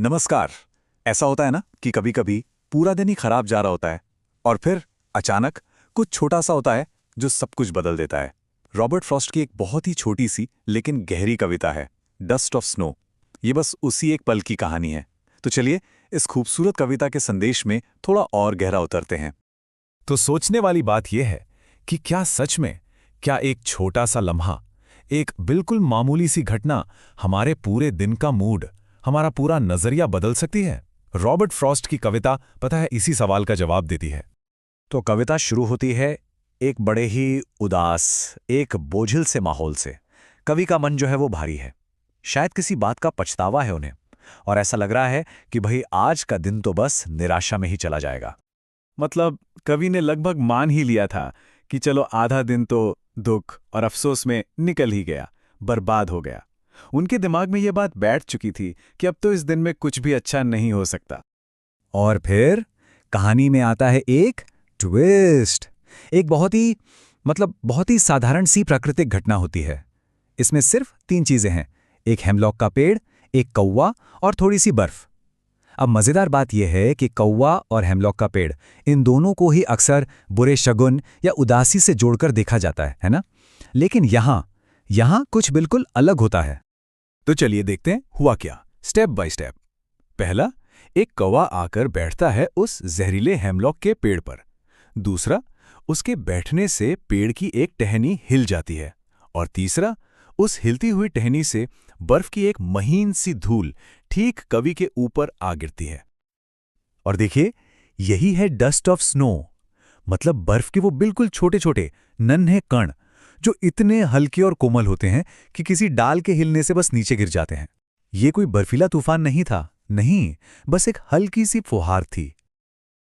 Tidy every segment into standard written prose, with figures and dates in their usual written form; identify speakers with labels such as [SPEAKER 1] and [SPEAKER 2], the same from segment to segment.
[SPEAKER 1] नमस्कार। ऐसा होता है ना कि कभी कभी पूरा दिन ही खराब जा रहा होता है और फिर अचानक कुछ छोटा सा होता है जो सब कुछ बदल देता है। रॉबर्ट फ्रॉस्ट की एक बहुत ही छोटी सी लेकिन गहरी कविता है, डस्ट ऑफ स्नो। ये बस उसी एक पल की कहानी है। तो चलिए इस खूबसूरत कविता के संदेश में थोड़ा और गहरा उतरते हैं।
[SPEAKER 2] तो सोचने वाली बात यह है कि क्या सच में, क्या एक छोटा सा लम्हा, एक बिल्कुल मामूली सी घटना हमारे पूरे दिन का मूड, हमारा पूरा नजरिया बदल सकती है? रॉबर्ट फ्रॉस्ट की कविता पता है इसी सवाल का जवाब देती है।
[SPEAKER 1] तो कविता शुरू होती है एक बड़े ही उदास, एक बोझिल से माहौल से। कवि का मन जो है वो भारी है, शायद किसी बात का पछतावा है उन्हें, और ऐसा लग रहा है कि भाई आज का दिन तो बस निराशा में ही चला जाएगा।
[SPEAKER 2] मतलब कवि ने लगभग मान ही लिया था कि चलो आधा दिन तो दुख और अफसोस में निकल ही गया, बर्बाद हो गया। उनके दिमाग में यह बात बैठ चुकी थी कि अब तो इस दिन में कुछ भी अच्छा नहीं हो सकता।
[SPEAKER 1] और फिर कहानी में आता है एक ट्विस्ट। एक बहुत ही साधारण सी प्राकृतिक घटना होती है। इसमें सिर्फ 3 चीजें हैं, एक हेमलॉक का पेड़, एक कौवा और थोड़ी सी बर्फ। अब मजेदार बात यह है कि कौवा और हेमलॉक का पेड़, इन दोनों को ही अक्सर बुरे शगुन या उदासी से जोड़कर देखा जाता है ना? लेकिन यहां कुछ बिल्कुल अलग होता है।
[SPEAKER 2] तो चलिए देखते हैं हुआ क्या, स्टेप बाय स्टेप। पहला, एक कौवा आकर बैठता है उस जहरीले हेमलॉक के पेड़ पर। दूसरा, उसके बैठने से पेड़ की एक टहनी हिल जाती है। और तीसरा, उस हिलती हुई टहनी से बर्फ की एक महीन सी धूल ठीक कवि के ऊपर आ गिरती है।
[SPEAKER 1] और देखिए, यही है डस्ट ऑफ स्नो, मतलब बर्फ के वो बिल्कुल छोटे छोटे नन्हे कण जो इतने हल्के और कोमल होते हैं कि किसी डाल के हिलने से बस नीचे गिर जाते हैं। ये कोई बर्फीला तूफान नहीं था, नहीं, बस एक हल्की सी फुहार थी।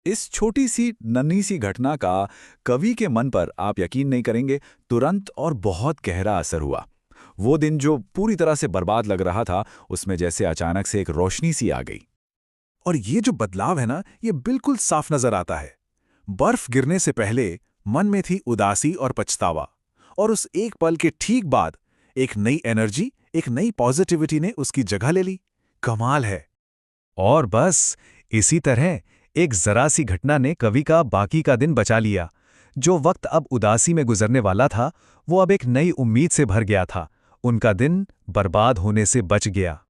[SPEAKER 1] इस छोटी सी नन्ही सी घटना का कवि के मन पर, आप यकीन नहीं करेंगे, तुरंत और बहुत गहरा असर हुआ। वो दिन जो पूरी तरह से बर्बाद लग रहा था, उसमें जैसे अचानक से एक रोशनी सी आ गई। और ये जो बदलाव है ना, ये बिल्कुल साफ नजर आता है। बर्फ गिरने से पहले मन में थी उदासी और पछतावा, और उस एक पल के ठीक बाद एक नई एनर्जी, एक नई पॉजिटिविटी ने उसकी जगह ले ली। कमाल है। और बस इसी तरह एक जरा सी घटना ने कवि का बाकी का दिन बचा लिया। जो वक्त अब उदासी में गुजरने वाला था, वो अब एक नई उम्मीद से भर गया था। उनका दिन बर्बाद होने से बच गया।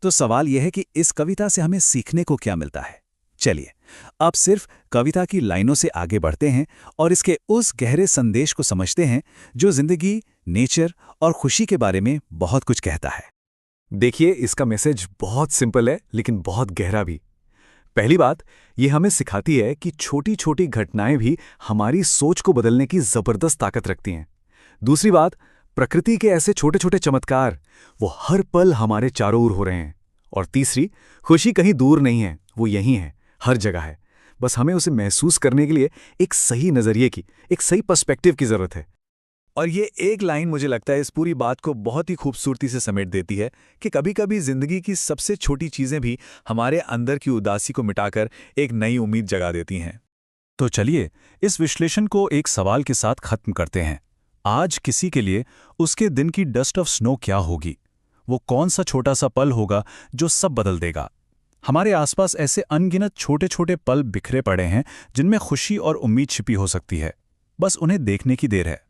[SPEAKER 1] तो सवाल यह है कि इस कविता से हमें सीखने को क्या मिलता है? चलिए अब सिर्फ कविता की लाइनों से आगे बढ़ते हैं और इसके उस गहरे संदेश को समझते हैं जो जिंदगी, नेचर और खुशी के बारे में बहुत कुछ कहता है। देखिए, इसका मैसेज बहुत सिंपल है लेकिन बहुत गहरा भी। पहली बात, ये हमें सिखाती है कि छोटी छोटी घटनाएं भी हमारी सोच को बदलने की जबरदस्त ताकत रखती हैं। दूसरी बात, प्रकृति के ऐसे छोटे छोटे चमत्कार वो हर पल हमारे चारों ओर हो रहे हैं। और तीसरी, खुशी कहीं दूर नहीं है, वो यहीं है, हर जगह है। बस हमें उसे महसूस करने के लिए एक सही नजरिए की, एक सही पर्सपेक्टिव की जरूरत है। और ये एक लाइन मुझे लगता है इस पूरी बात को बहुत ही खूबसूरती से समेट देती है कि कभी-कभी जिंदगी की सबसे छोटी चीजें भी हमारे अंदर की उदासी को मिटाकर एक नई उम्मीद जगा देती हैं। तो चलिए इस विश्लेषण को एक सवाल के साथ खत्म करते हैं। आज किसी के लिए उसके दिन की डस्ट ऑफ स्नो क्या होगी? वो कौन सा छोटा सा पल होगा जो सब बदल देगा? हमारे आसपास ऐसे अनगिनत छोटे छोटे पल बिखरे पड़े हैं जिनमें खुशी और उम्मीद छिपी हो सकती है। बस उन्हें देखने की देर है।